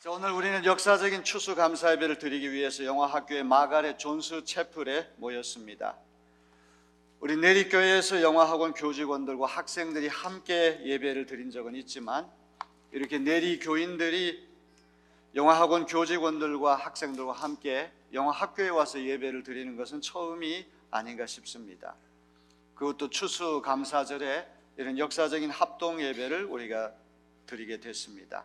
자, 오늘 우리는 역사적인 추수감사 예배를 드리기 위해서 영화학교의 마가렛 존스 채플에 모였습니다. 우리 내리교회에서 영화학원 교직원들과 학생들이 함께 예배를 드린 적은 있지만 이렇게 내리교인들이 영화학원 교직원들과 학생들과 함께 영화학교에 와서 예배를 드리는 것은 처음이 아닌가 싶습니다. 그것도 추수감사절에 이런 역사적인 합동 예배를 우리가 드리게 됐습니다.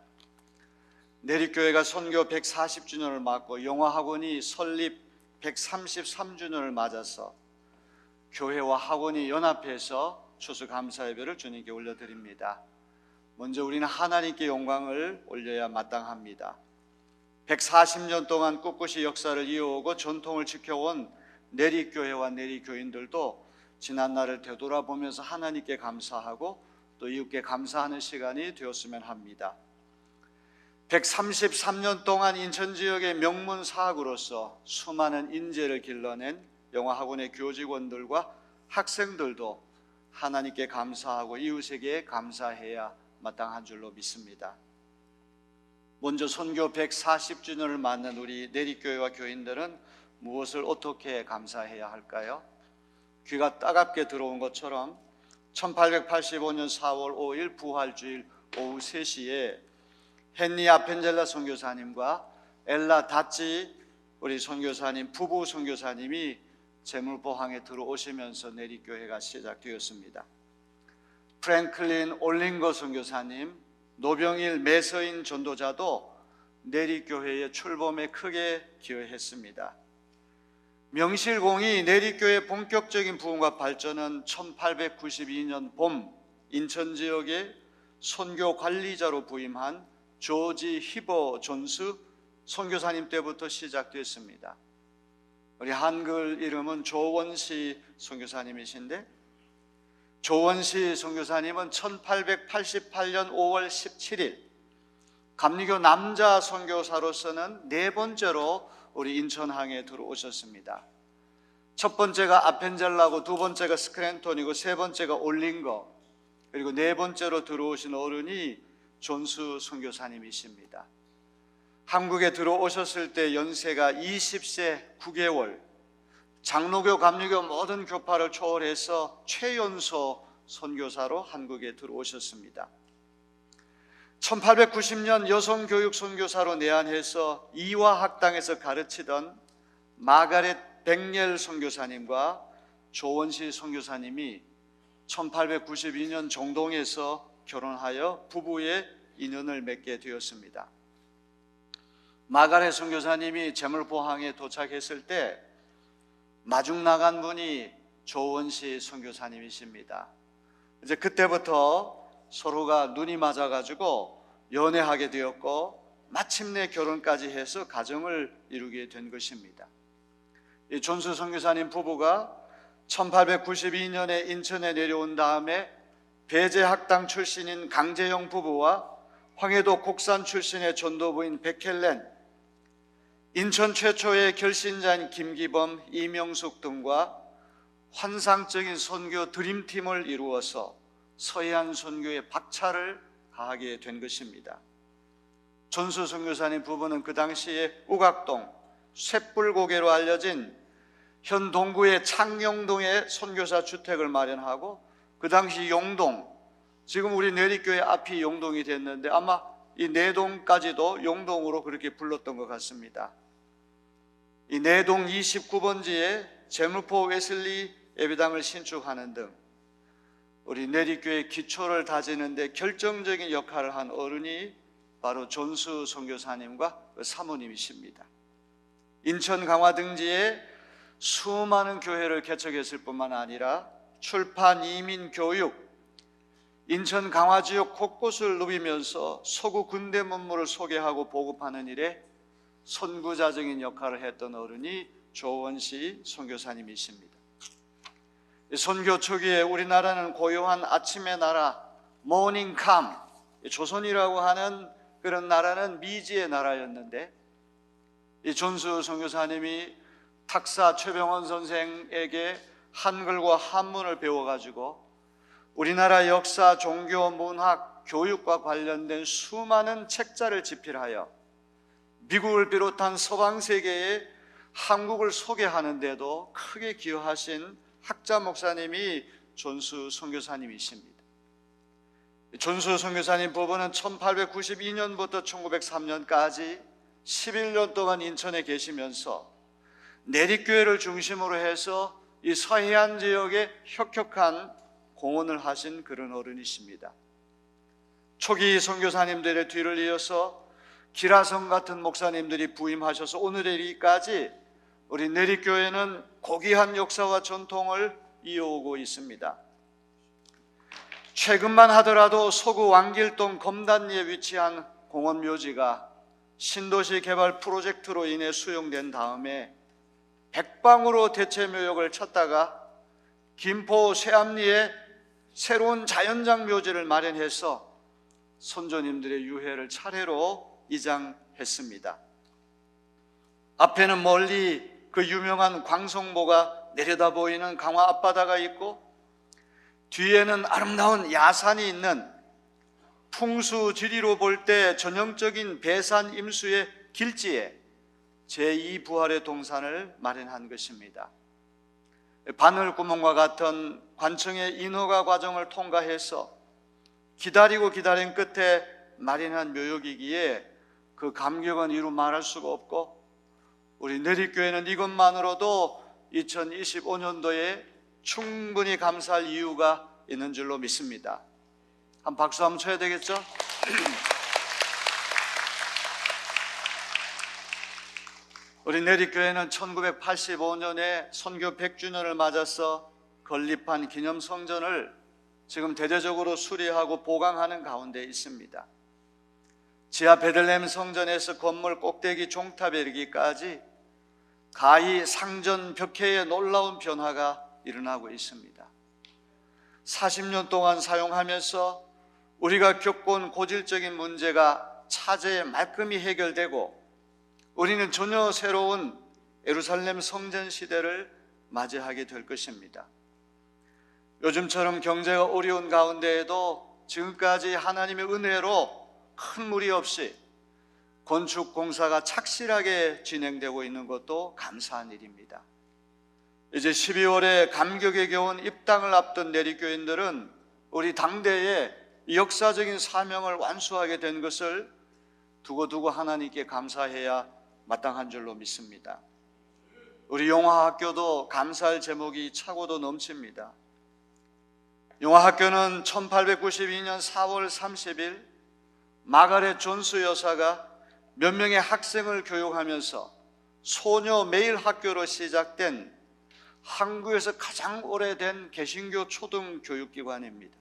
내리교회가 선교 140주년을 맞고 영화학원이 설립 133주년을 맞아서 교회와 학원이 연합해서 추수감사 예배를 주님께 올려드립니다. 먼저 우리는 하나님께 영광을 올려야 마땅합니다. 140년 동안 꿋꿋이 역사를 이어오고 전통을 지켜온 내리교회와 내리교인들도 지난날을 되돌아보면서 하나님께 감사하고 또 이웃께 감사하는 시간이 되었으면 합니다. 133년 동안 인천 지역의 명문 사학으로서 수많은 인재를 길러낸 영화학원의 교직원들과 학생들도 하나님께 감사하고 이웃에게 감사해야 마땅한 줄로 믿습니다. 먼저 선교 140주년을 맞는 우리 내리교회와 교인들은 무엇을 어떻게 감사해야 할까요? 귀가 따갑게 들어온 것처럼 1885년 4월 5일 부활주일 오후 3시에 헨리 아펜젤라 선교사님과 엘라 다찌 우리 선교사님 부부 선교사님이 제물포항에 들어오시면서 내리교회가 시작되었습니다. 프랭클린 올링거 선교사님, 노병일 매서인 전도자도 내리교회의 출범에 크게 기여했습니다. 명실공히 내리교회의 본격적인 부흥과 발전은 1892년 봄 인천 지역의 선교 관리자로 부임한 조지 히버 존스 선교사님 때부터 시작됐습니다. 우리 한글 이름은 조원시 선교사님이신데, 조원시 선교사님은 1888년 5월 17일 감리교 남자 선교사로서는 네 번째로 우리 인천항에 들어오셨습니다. 첫 번째가 아펜젤라고, 두 번째가 스크랜톤이고, 세 번째가 올링거, 그리고 네 번째로 들어오신 어른이 존스 선교사님이십니다. 한국에 들어오셨을 때 연세가 20세 9개월, 장로교, 감리교 모든 교파를 초월해서 최연소 선교사로 한국에 들어오셨습니다. 1890년 여성교육 선교사로 내한해서 이화학당에서 가르치던 마가렛 백렬 선교사님과 조원시 선교사님이 1892년 정동에서 결혼하여 부부의 인연을 맺게 되었습니다. 마가렛 선교사님이 제물포항에 도착했을 때 마중 나간 분이 조원시 선교사님이십니다. 이제 그때부터 서로가 눈이 맞아가지고 연애하게 되었고 마침내 결혼까지 해서 가정을 이루게 된 것입니다. 이 존스 선교사님 부부가 1892년에 인천에 내려온 다음에 배제학당 출신인 강재영 부부와 황해도 곡산 출신의 전도부인 백헬렌, 인천 최초의 결신자인 김기범, 이명숙 등과 환상적인 선교 드림팀을 이루어서 서해안 선교에 박차를 가하게 된 것입니다. 존스 선교사님 부부는 그 당시에 우각동, 쇳불고개로 알려진 현 동구의 창녕동에 선교사 주택을 마련하고, 그 당시 용동, 지금 우리 내리교회 앞이 용동이 됐는데 아마 이 내동까지도 용동으로 그렇게 불렀던 것 같습니다. 이 내동 29번지에 제물포 웨슬리 예배당을 신축하는 등 우리 내리교회 기초를 다지는 데 결정적인 역할을 한 어른이 바로 존스 선교사님과 그 사모님이십니다. 인천 강화 등지에 수많은 교회를 개척했을 뿐만 아니라 출판, 이민, 교육, 인천 강화 지역 곳곳을 누비면서 서구 근대 문물을 소개하고 보급하는 일에 선구자적인 역할을 했던 어른이 조원시 선교사님이십니다. 선교 초기에 우리나라는 고요한 아침의 나라, 모닝캄, 조선이라고 하는 그런 나라는 미지의 나라였는데, 이 존스 선교사님이 탁사 최병원 선생에게 한글과 한문을 배워가지고 우리나라 역사, 종교, 문학, 교육과 관련된 수많은 책자를 집필하여 미국을 비롯한 서방 세계에 한국을 소개하는 데도 크게 기여하신 학자 목사님이 존수 선교사님이십니다. 존수 선교사님 부부는 1892년부터 1903년까지 11년 동안 인천에 계시면서 내립교회를 중심으로 해서 이 서해안 지역에 혁혁한 공헌을 하신 그런 어른이십니다. 초기 선교사님들의 뒤를 이어서 기라성 같은 목사님들이 부임하셔서 오늘에 이르기까지 우리 내립교회는 고귀한 역사와 전통을 이어오고 있습니다. 최근만 하더라도 서구 왕길동 검단리에 위치한 공원묘지가 신도시 개발 프로젝트로 인해 수용된 다음에 백방으로 대체묘역을 찾다가 김포 쇠암리에 새로운 자연장 묘지를 마련해서 선조님들의 유해를 차례로 이장했습니다. 앞에는 멀리 그 유명한 광송보가 내려다 보이는 강화 앞바다가 있고, 뒤에는 아름다운 야산이 있는 풍수지리로 볼 때 전형적인 배산 임수의 길지에 제2부활의 동산을 마련한 것입니다. 바늘구멍과 같은 관청의 인허가 과정을 통과해서 기다리고 기다린 끝에 마련한 묘역이기에 그 감격은 이루 말할 수가 없고, 우리 내립교회는 이것만으로도 2025년도에 충분히 감사할 이유가 있는 줄로 믿습니다. 한 박수 한번 쳐야 되겠죠? 우리 내립교회는 1985년에 선교 100주년을 맞아서 건립한 기념성전을 지금 대대적으로 수리하고 보강하는 가운데 있습니다. 지하 베들레헴 성전에서 건물 꼭대기 종탑에 이르기까지 가히 상전 벽해에 놀라운 변화가 일어나고 있습니다. 40년 동안 사용하면서 우리가 겪어온 고질적인 문제가 차제에 말끔히 해결되고, 우리는 전혀 새로운 예루살렘 성전 시대를 맞이하게 될 것입니다. 요즘처럼 경제가 어려운 가운데에도 지금까지 하나님의 은혜로 큰 무리 없이 건축 공사가 착실하게 진행되고 있는 것도 감사한 일입니다. 이제 12월에 감격에 겨운 입당을 앞둔 내립교인들은 우리 당대의 역사적인 사명을 완수하게 된 것을 두고두고 하나님께 감사해야 마땅한 줄로 믿습니다. 우리 용화학교도 감사할 제목이 차고도 넘칩니다. 용화학교는 1892년 4월 30일 마가렛 존스 여사가 몇 명의 학생을 교육하면서 소녀 매일 학교로 시작된 한국에서 가장 오래된 개신교 초등교육기관입니다.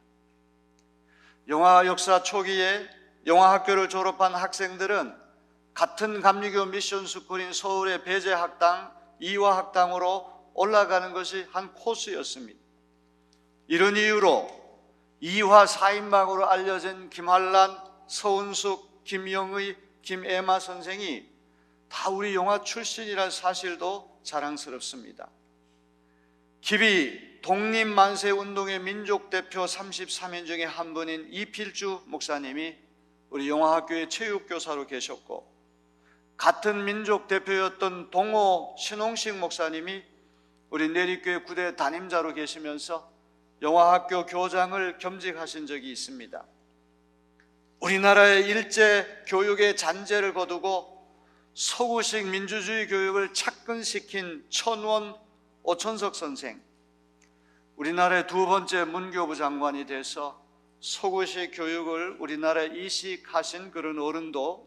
영화 역사 초기에 영화학교를 졸업한 학생들은 같은 감리교 미션스쿨인 서울의 배재학당, 이화학당으로 올라가는 것이 한 코스였습니다. 이런 이유로 이화 4인방으로 알려진 김한란, 서은숙, 김영의, 김애마 선생이 다 우리 영화 출신이라는 사실도 자랑스럽습니다. 기비 독립만세운동의 민족대표 33인 중에 한 분인 이필주 목사님이 우리 영화학교의 체육교사로 계셨고, 같은 민족대표였던 동호 신홍식 목사님이 우리 내립교회 구대 담임자로 계시면서 영화학교 교장을 겸직하신 적이 있습니다. 우리나라의 일제 교육의 잔재를 거두고 서구식 민주주의 교육을 착근시킨 천원 오천석 선생, 우리나라의 두 번째 문교부 장관이 돼서 서구식 교육을 우리나라에 이식하신 그런 어른도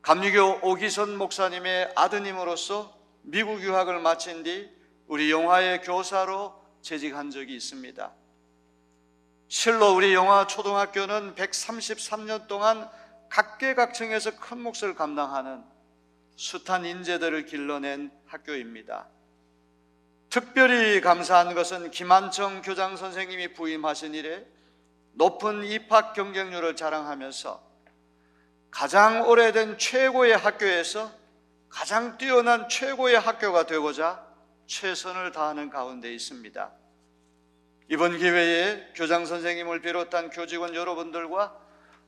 감리교 오기선 목사님의 아드님으로서 미국 유학을 마친 뒤 우리 영화의 교사로 재직한 적이 있습니다. 실로 우리 영화 초등학교는 133년 동안 각계각층에서 큰 몫을 감당하는 숱한 인재들을 길러낸 학교입니다. 특별히 감사한 것은 김한청 교장 선생님이 부임하신 이래 높은 입학 경쟁률을 자랑하면서 가장 오래된 최고의 학교에서 가장 뛰어난 최고의 학교가 되고자 최선을 다하는 가운데 있습니다. 이번 기회에 교장 선생님을 비롯한 교직원 여러분들과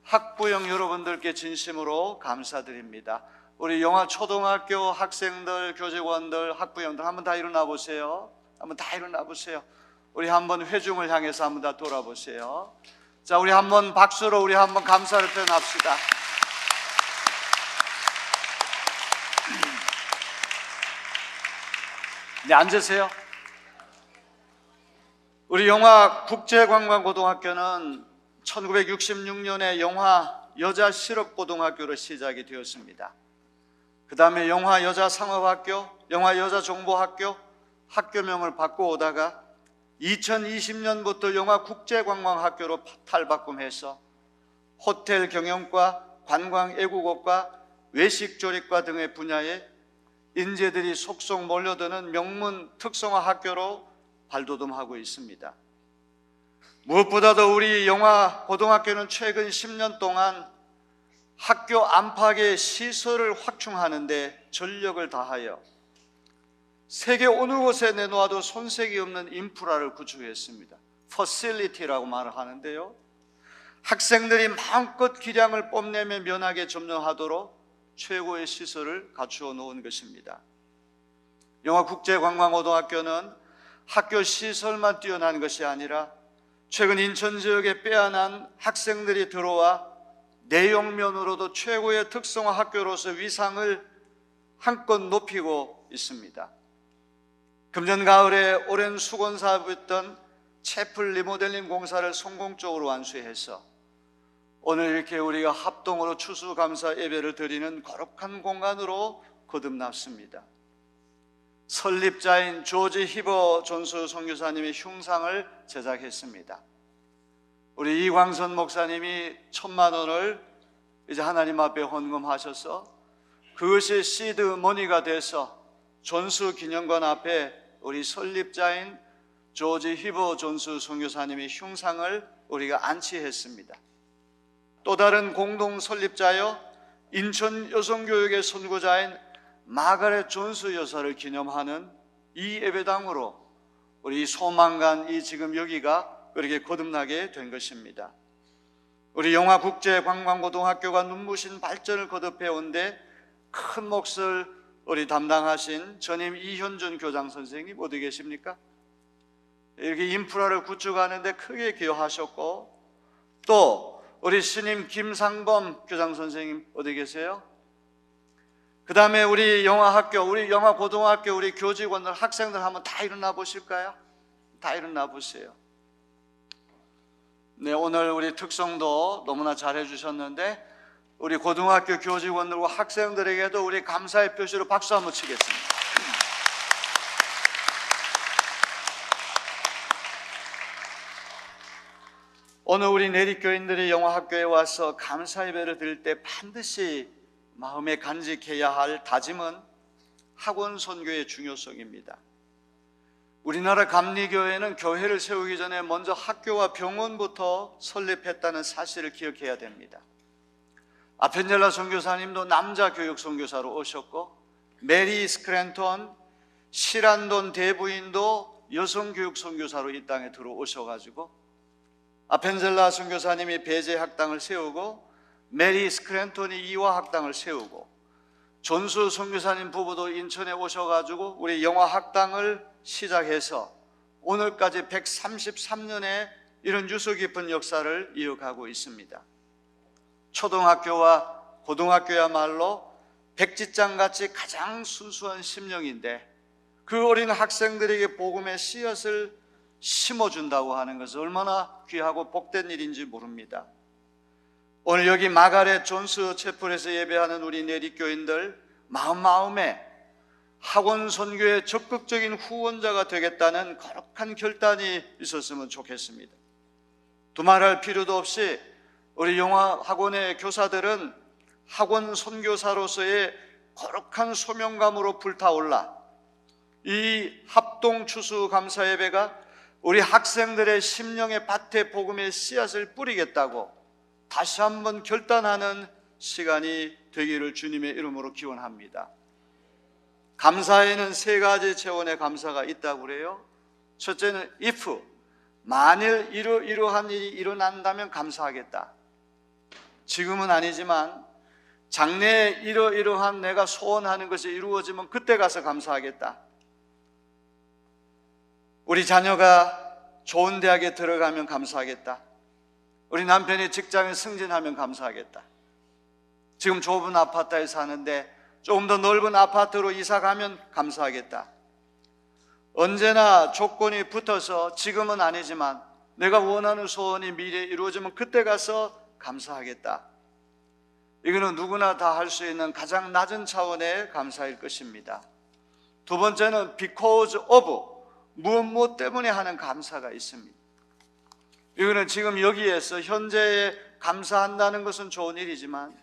학부형 여러분들께 진심으로 감사드립니다. 우리 영화 초등학교 학생들, 교직원들, 학부형들 한번 다 일어나 보세요. 한번 다 일어나 보세요. 우리 한번 회중을 향해서 한번 다 돌아보세요. 자, 우리 한번 박수로 우리 한번 감사를 표현합시다. 네, 앉으세요. 우리 영화국제관광고등학교는 1966년에 영화 여자실업고등학교로 시작이 되었습니다. 그 다음에 영화 여자상업학교, 영화 여자정보학교 학교명을 바꿔오다가 2020년부터 영화 국제관광학교로 탈바꿈해서 호텔 경영과 관광 애국어과 외식조리과 등의 분야에 인재들이 속속 몰려드는 명문 특성화 학교로 발돋움하고 있습니다. 무엇보다도 우리 영화 고등학교는 최근 10년 동안 학교 안팎의 시설을 확충하는 데 전력을 다하여 세계 어느 곳에 내놓아도 손색이 없는 인프라를 구축했습니다. Facility라고 말을 하는데요, 학생들이 마음껏 기량을 뽐내며 면하게 점령하도록 최고의 시설을 갖추어 놓은 것입니다. 영화국제관광고등학교는 학교 시설만 뛰어난 것이 아니라 최근 인천 지역에 빼어난 학생들이 들어와 내용면으로도 최고의 특성화 학교로서 위상을 한껏 높이고 있습니다. 금년 가을에 오랜 수건 사업이었던 채플 리모델링 공사를 성공적으로 완수해서 오늘 이렇게 우리가 합동으로 추수감사 예배를 드리는 거룩한 공간으로 거듭났습니다. 설립자인 조지 히버 존스 선교사님의 흉상을 제작했습니다. 우리 이광선 목사님이 1,000만 원을 이제 하나님 앞에 헌금하셔서 그것이 시드 머니가 돼서 존스 기념관 앞에 우리 설립자인 조지 히버 존스 선교사님의 흉상을 우리가 안치했습니다. 또 다른 공동 설립자여 인천 여성교육의 선구자인 마가렛 존스 여사를 기념하는 이 예배당으로 우리 소망간 이 지금 여기가 그렇게 거듭나게 된 것입니다. 우리 영화국제관광고등학교가 눈부신 발전을 거듭해 온데 큰 몫을 우리 담당하신 전임 이현준 교장 선생님 어디 계십니까? 이렇게 인프라를 구축하는데 크게 기여하셨고, 또 우리 신임 김상범 교장 선생님 어디 계세요? 그 다음에 우리 영화학교, 우리 영화고등학교, 우리 교직원들, 학생들 한번 다 일어나 보실까요? 다 일어나 보세요. 네, 오늘 우리 특성도 너무나 잘 해주셨는데 우리 고등학교 교직원들과 학생들에게도 우리 감사의 표시로 박수 한번 치겠습니다. 오늘 우리 내리교인들이 영화학교에 와서 감사 예배를 드릴 때 반드시 마음에 간직해야 할 다짐은 학원 선교의 중요성입니다. 우리나라 감리교회는 교회를 세우기 전에 먼저 학교와 병원부터 설립했다는 사실을 기억해야 됩니다. 아펜젤라 선교사님도 남자 교육 선교사로 오셨고, 메리 스크랜턴, 시란돈 대부인도 여성 교육 선교사로 이 땅에 들어오셔가지고 아펜젤라 선교사님이 배제 학당을 세우고 메리 스크랜턴이 이화 학당을 세우고 존스 선교사님 부부도 인천에 오셔가지고 우리 영화 학당을 시작해서 오늘까지 133년의 이런 유서 깊은 역사를 이어가고 있습니다. 초등학교와 고등학교야말로 백지장같이 가장 순수한 심령인데 그 어린 학생들에게 복음의 씨앗을 심어준다고 하는 것은 얼마나 귀하고 복된 일인지 모릅니다. 오늘 여기 마가렛 존스 채플에서 예배하는 우리 내리교인들 마음에 학원 선교의 적극적인 후원자가 되겠다는 거룩한 결단이 있었으면 좋겠습니다. 두말할 필요도 없이 우리 영화 학원의 교사들은 학원 선교사로서의 거룩한 소명감으로 불타올라 이 합동 추수 감사 예배가 우리 학생들의 심령의 밭에 복음의 씨앗을 뿌리겠다고 다시 한번 결단하는 시간이 되기를 주님의 이름으로 기원합니다. 감사에는 세 가지 차원의 감사가 있다고 그래요. 첫째는 if, 만일 이러한 일이 일어난다면 감사하겠다. 지금은 아니지만 장래에 이러이러한 내가 소원하는 것이 이루어지면 그때 가서 감사하겠다. 우리 자녀가 좋은 대학에 들어가면 감사하겠다. 우리 남편이 직장에 승진하면 감사하겠다. 지금 좁은 아파트에 사는데 조금 더 넓은 아파트로 이사 가면 감사하겠다. 언제나 조건이 붙어서 지금은 아니지만 내가 원하는 소원이 미래에 이루어지면 그때 가서 감사하겠다. 이거는 누구나 다 할 수 있는 가장 낮은 차원의 감사일 것입니다. 두 번째는 because of, 무엇 때문에 하는 감사가 있습니다. 이거는 지금 여기에서 현재에 감사한다는 것은 좋은 일이지만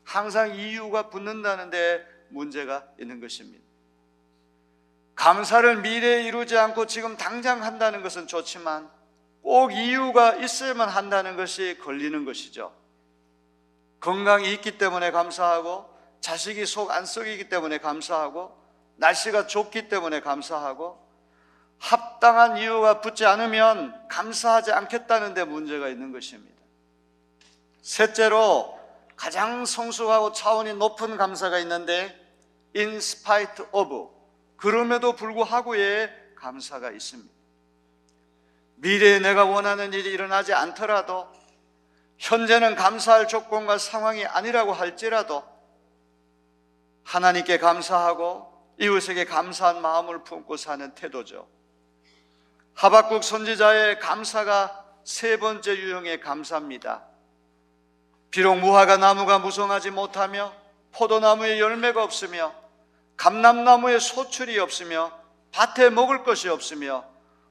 항상 이유가 붙는다는 데 문제가 있는 것입니다. 감사를 미래에 이루지 않고 지금 당장 한다는 것은 좋지만 꼭 이유가 있어야만 한다는 것이 걸리는 것이죠. 건강이 있기 때문에 감사하고, 자식이 속 안 썩이기 때문에 감사하고, 날씨가 좋기 때문에 감사하고, 합당한 이유가 붙지 않으면 감사하지 않겠다는 데 문제가 있는 것입니다. 셋째로 가장 성숙하고 차원이 높은 감사가 있는데 in spite of, 그럼에도 불구하고의 감사가 있습니다. 미래에 내가 원하는 일이 일어나지 않더라도, 현재는 감사할 조건과 상황이 아니라고 할지라도 하나님께 감사하고 이웃에게 감사한 마음을 품고 사는 태도죠. 하박국 선지자의 감사가 세 번째 유형의 감사입니다. 비록 무화과 나무가 무성하지 못하며 포도나무에 열매가 없으며 감람나무에 소출이 없으며 밭에 먹을 것이 없으며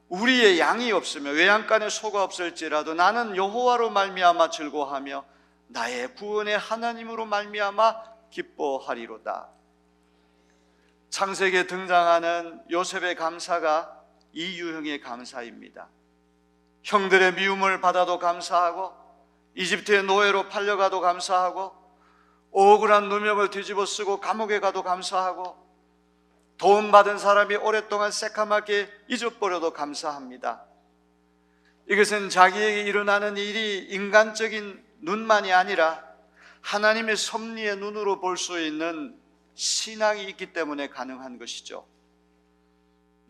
우리의 양이 없으며 외양간에 소가 없을지라도 나는 여호와로 말미암아 즐거워하며 나의 구원의 하나님으로 말미암아 기뻐하리로다. 창세기에 등장하는 요셉의 감사가 이 유형의 감사입니다. 형들의 미움을 받아도 감사하고, 이집트의 노예로 팔려가도 감사하고, 억울한 누명을 뒤집어 쓰고 감옥에 가도 감사하고, 도움받은 사람이 오랫동안 새까맣게 잊어버려도 감사합니다. 이것은 자기에게 일어나는 일이 인간적인 눈만이 아니라 하나님의 섭리의 눈으로 볼 수 있는 신앙이 있기 때문에 가능한 것이죠.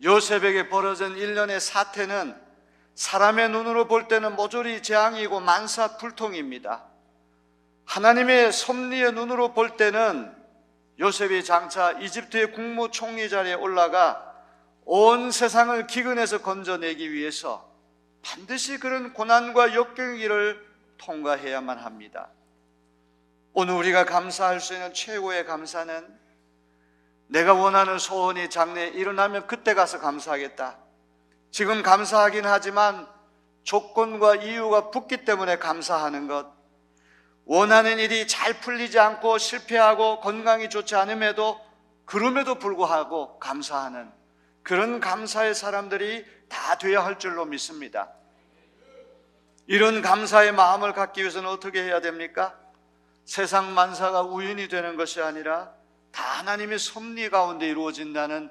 요셉에게 벌어진 일련의 사태는 사람의 눈으로 볼 때는 모조리 재앙이고 만사불통입니다. 하나님의 섭리의 눈으로 볼 때는 요셉이 장차 이집트의 국무총리 자리에 올라가 온 세상을 기근에서 건져내기 위해서 반드시 그런 고난과 역경기를 통과해야만 합니다. 오늘 우리가 감사할 수 있는 최고의 감사는 내가 원하는 소원이 장래에 일어나면 그때 가서 감사하겠다. 지금 감사하긴 하지만 조건과 이유가 붙기 때문에 감사하는 것, 원하는 일이 잘 풀리지 않고 실패하고 건강이 좋지 않음에도 그럼에도 불구하고 감사하는 그런 감사의 사람들이 다 되어야 할 줄로 믿습니다. 이런 감사의 마음을 갖기 위해서는 어떻게 해야 됩니까? 세상 만사가 우연이 되는 것이 아니라 다 하나님의 섭리 가운데 이루어진다는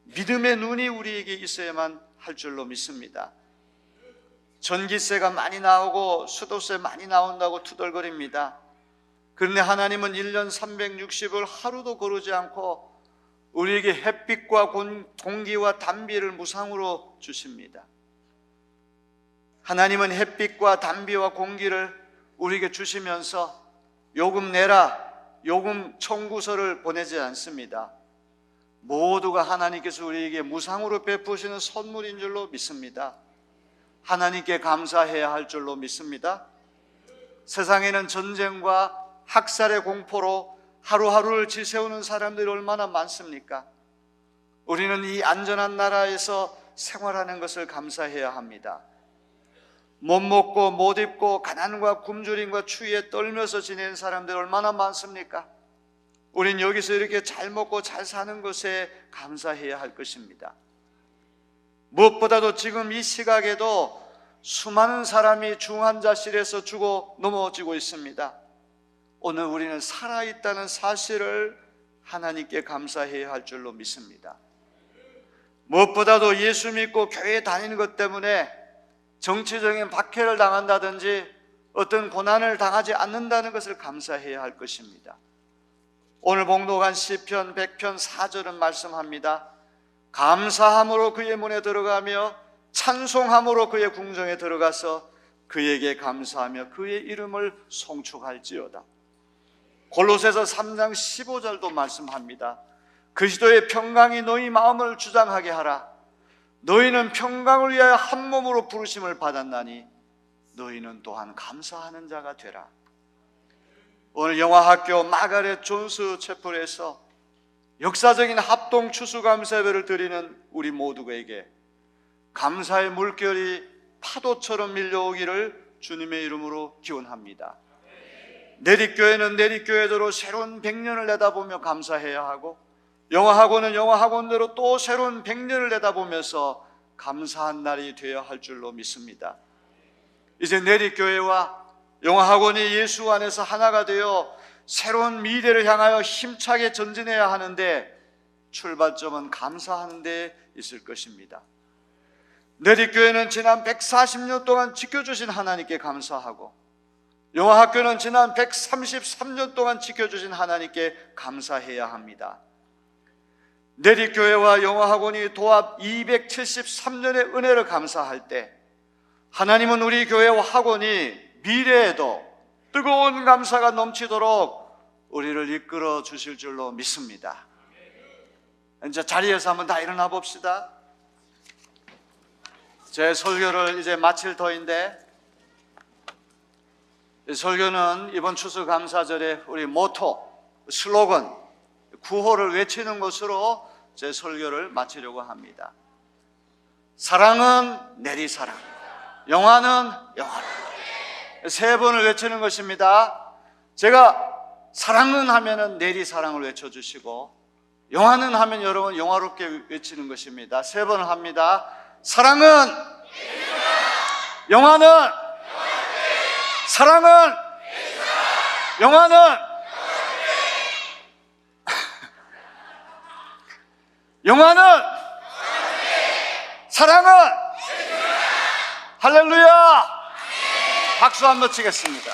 믿음의 눈이 우리에게 있어야만 할 줄로 믿습니다. 전기세가 많이 나오고 수도세 많이 나온다고 투덜거립니다. 그런데 하나님은 1년 360을 하루도 거르지 않고 우리에게 햇빛과 공기와 단비를 무상으로 주십니다. 하나님은 햇빛과 단비와 공기를 우리에게 주시면서 요금 내라, 요금 청구서를 보내지 않습니다. 모두가 하나님께서 우리에게 무상으로 베푸시는 선물인 줄로 믿습니다. 하나님께 감사해야 할 줄로 믿습니다. 세상에는 전쟁과 학살의 공포로 하루하루를 지새우는 사람들이 얼마나 많습니까? 우리는 이 안전한 나라에서 생활하는 것을 감사해야 합니다. 못 먹고 못 입고 가난과 굶주림과 추위에 떨면서 지내는 사람들이 얼마나 많습니까? 우린 여기서 이렇게 잘 먹고 잘 사는 것에 감사해야 할 것입니다. 무엇보다도 지금 이 시각에도 수많은 사람이 중환자실에서 죽어 넘어지고 있습니다. 오늘 우리는 살아있다는 사실을 하나님께 감사해야 할 줄로 믿습니다. 무엇보다도 예수 믿고 교회 다니는 것 때문에 정치적인 박해를 당한다든지 어떤 고난을 당하지 않는다는 것을 감사해야 할 것입니다. 오늘 봉독한 시편 100편 4절은 말씀합니다. 감사함으로 그의 문에 들어가며 찬송함으로 그의 궁정에 들어가서 그에게 감사하며 그의 이름을 송축할지어다. 골로새서 3장 15절도 말씀합니다. 그리스도의 평강이 너희 마음을 주장하게 하라. 너희는 평강을 위하여 한 몸으로 부르심을 받았나니 너희는 또한 감사하는 자가 되라. 오늘 영화학교 마가렛 존스 채플에서 역사적인 합동 추수감사 예배를 드리는 우리 모두에게 감사의 물결이 파도처럼 밀려오기를 주님의 이름으로 기원합니다. 내립교회는 내립교회대로 새로운 100년을 내다보며 감사해야 하고, 영화학원은 영화학원대로 또 새로운 100년을 내다보면서 감사한 날이 되어야 할 줄로 믿습니다. 이제 내립교회와 영화학원이 예수 안에서 하나가 되어 새로운 미래를 향하여 힘차게 전진해야 하는데, 출발점은 감사하는 데 있을 것입니다. 내립교회는 지난 140년 동안 지켜주신 하나님께 감사하고, 영화학교는 지난 133년 동안 지켜주신 하나님께 감사해야 합니다. 내립교회와 영화학원이 도합 273년의 은혜를 감사할 때, 하나님은 우리 교회와 학원이 미래에도 뜨거운 감사가 넘치도록 우리를 이끌어 주실 줄로 믿습니다. 이제 자리에서 한번 다 일어나 봅시다. 제 설교를 이제 마칠 터인데, 설교는 이번 추수감사절에 우리 모토, 슬로건, 구호를 외치는 것으로 제 설교를 마치려고 합니다. 사랑은 내리사랑, 영화는 영화로. 세 번을 외치는 것입니다. 제가 사랑은 하면은 내리사랑을 외쳐주시고, 영화는 하면 여러분 영화롭게 외치는 것입니다. 세 번을 합니다. 사랑은 영화는 사랑은 영화는 영화는 사랑은 할렐루야. 박수 한번 치겠습니다.